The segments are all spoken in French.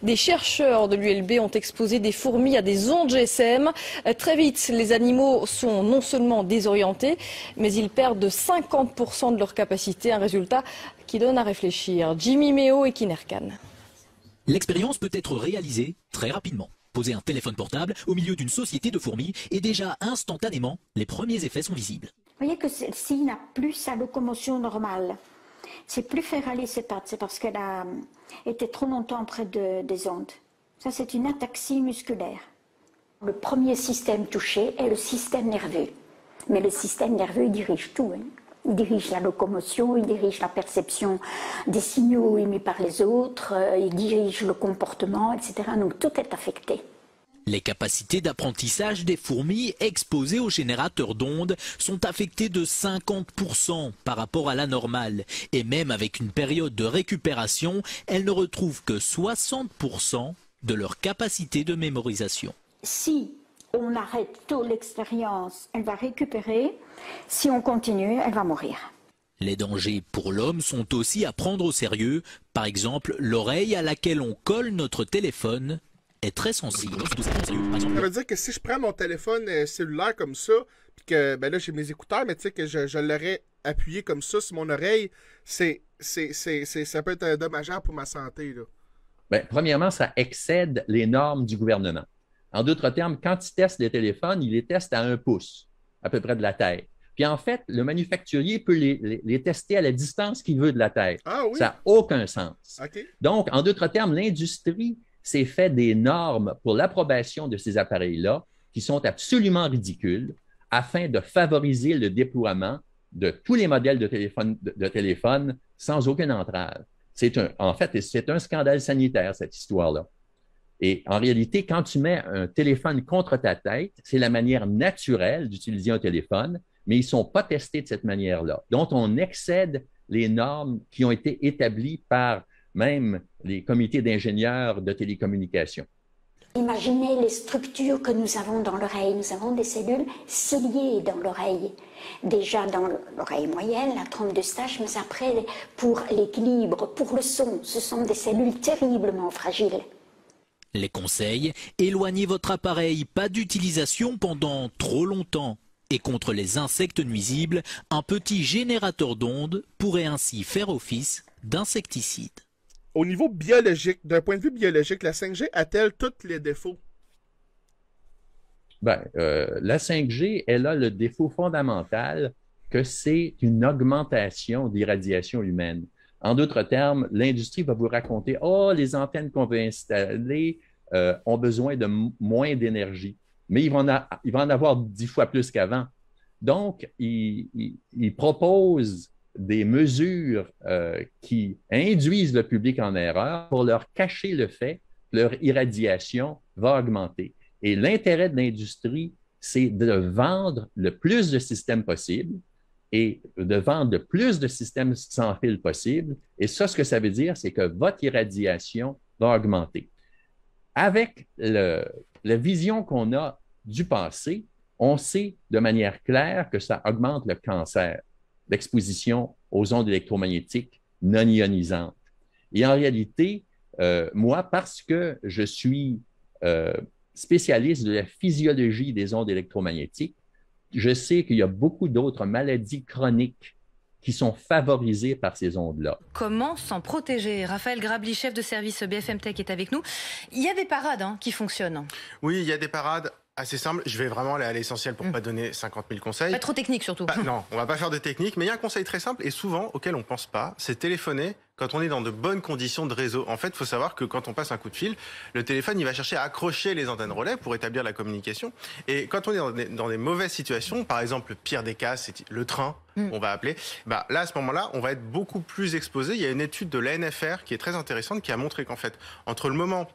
Des chercheurs de l'ULB ont exposé des fourmis à des ondes GSM. Très vite, les animaux sont non seulement désorientés, mais ils perdent de 50% de leur capacité. Un résultat qui donne à réfléchir. Jimmy Meo et Kinerkan. L'expérience peut être réalisée très rapidement. Poser un téléphone portable au milieu d'une société de fourmis et déjà instantanément, les premiers effets sont visibles. Vous voyez que celle-ci n'a plus sa locomotion normale. C'est plus faire aller ses pattes, c'est parce qu'elle a été trop longtemps près des ondes. Ça, c'est une ataxie musculaire. Le premier système touché est le système nerveux. Mais le système nerveux, il dirige tout. Il dirige la locomotion, il dirige la perception des signaux émis par les autres, il dirige le comportement, etc. Donc tout est affecté. Les capacités d'apprentissage des fourmis exposées aux générateurs d'ondes sont affectées de 50% par rapport à la normale. Et même avec une période de récupération, elles ne retrouvent que 60% de leur capacité de mémorisation. Si on arrête tôt l'expérience, elle va récupérer. Si on continue, elle va mourir. Les dangers pour l'homme sont aussi à prendre au sérieux. Par exemple, l'oreille à laquelle on colle notre téléphone est très sensible. Ça veut dire que si je prends mon téléphone cellulaire comme ça, puis que ben là j'ai mes écouteurs, mais tu sais que je l'aurais appuyé comme ça sur mon oreille, ça peut être dommageable pour ma santé, là. Bien, premièrement, ça excède les normes du gouvernement. En d'autres termes, quand ils testent les téléphones, ils les testent à 1 pouce, à peu près de la tête. Puis en fait, le manufacturier peut les tester à la distance qu'il veut de la tête. Ah, oui? Ça n'a aucun sens. Okay. Donc, en d'autres termes, l'industrie s'est fait des normes pour l'approbation de ces appareils-là qui sont absolument ridicules afin de favoriser le déploiement de tous les modèles de téléphone sans aucune entrave. En fait, c'est un scandale sanitaire, cette histoire-là. Et en réalité, quand tu mets un téléphone contre ta tête, c'est la manière naturelle d'utiliser un téléphone, mais ils ne sont pas testés de cette manière-là. Donc, on excède les normes qui ont été établies par même les comités d'ingénieurs de télécommunications. Imaginez les structures que nous avons dans l'oreille. Nous avons des cellules ciliées dans l'oreille. Déjà dans l'oreille moyenne, la trompe d'Eustache, mais après, pour l'équilibre, pour le son, ce sont des cellules terriblement fragiles. Les conseils, éloignez votre appareil, pas d'utilisation pendant trop longtemps. Et contre les insectes nuisibles, un petit générateur d'ondes pourrait ainsi faire office d'insecticide. Au niveau biologique, d'un point de vue biologique, la 5G a-t-elle tous les défauts? Bien, la 5G, elle a le défaut fondamental que c'est une augmentation des radiations humaines. En d'autres termes, l'industrie va vous raconter « Oh, les antennes qu'on veut installer ont besoin de moins d'énergie. » Mais il va en avoir 10 fois plus qu'avant. Donc, il propose des mesures qui induisent le public en erreur pour leur cacher le fait que leur irradiation va augmenter. Et l'intérêt de l'industrie, c'est de vendre le plus de systèmes possible et de vendre le plus de systèmes sans fil possible. Et ça, ce que ça veut dire, c'est que votre irradiation va augmenter. Avec la vision qu'on a du passé, on sait de manière claire que ça augmente le cancer, l'exposition aux ondes électromagnétiques non ionisantes. Et en réalité, moi, parce que je suis spécialiste de la physiologie des ondes électromagnétiques, je sais qu'il y a beaucoup d'autres maladies chroniques qui sont favorisées par ces ondes-là. Comment s'en protéger? Raphaël Grabli, chef de service BFM Tech, est avec nous. Il y a des parades qui fonctionnent. Oui, il y a des parades assez simples. Je vais vraiment aller à l'essentiel pour ne pas donner 50 000 conseils. Pas trop technique surtout. Non, on ne va pas faire de technique, mais il y a un conseil très simple et souvent auquel on ne pense pas, c'est téléphoner quand on est dans de bonnes conditions de réseau. En fait, il faut savoir que quand on passe un coup de fil, le téléphone, il va chercher à accrocher les antennes relais pour établir la communication. Et quand on est dans des mauvaises situations, par exemple, le pire des cas, c'est le train, on va appeler, bah, là, à ce moment-là, on va être beaucoup plus exposé. Il y a une étude de l'ANFR qui est très intéressante qui a montré qu'en fait, entre le moment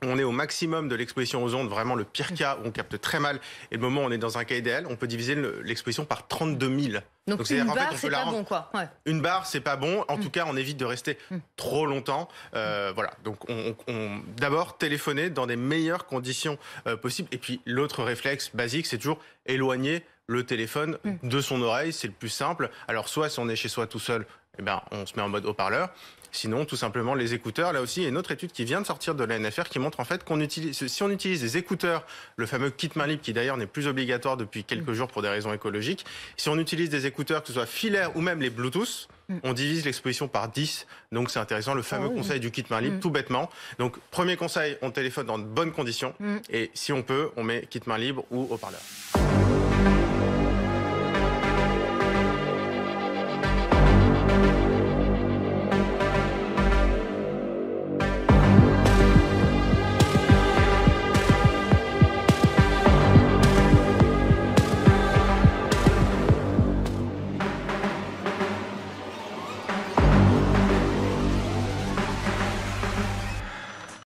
on est au maximum de l'exposition aux ondes, vraiment le pire cas où on capte très mal, et le moment où on est dans un cas idéal, on peut diviser l'exposition par 32 000. Donc une barre, c'est pas bon, quoi. Ouais. Une barre, c'est pas bon. En tout cas, on évite de rester trop longtemps. Voilà. Donc, d'abord, téléphoner dans des meilleures conditions possibles. Et puis, l'autre réflexe basique, c'est toujours éloigner le téléphone de son oreille. C'est le plus simple. Alors, soit si on est chez soi tout seul, eh ben, on se met en mode haut-parleur. Sinon, tout simplement, les écouteurs. Là aussi, il y a une autre étude qui vient de sortir de la NFR qui montre en fait si on utilise des écouteurs, le fameux kit main libre qui d'ailleurs n'est plus obligatoire depuis quelques jours pour des raisons écologiques, si on utilise des écouteurs, que ce soit filaires ou même les Bluetooth, on divise l'exposition par 10. Donc c'est intéressant, le fameux conseil du kit main libre, tout bêtement. Donc premier conseil, on téléphone dans de bonnes conditions. Et si on peut, on met kit main libre ou haut-parleur.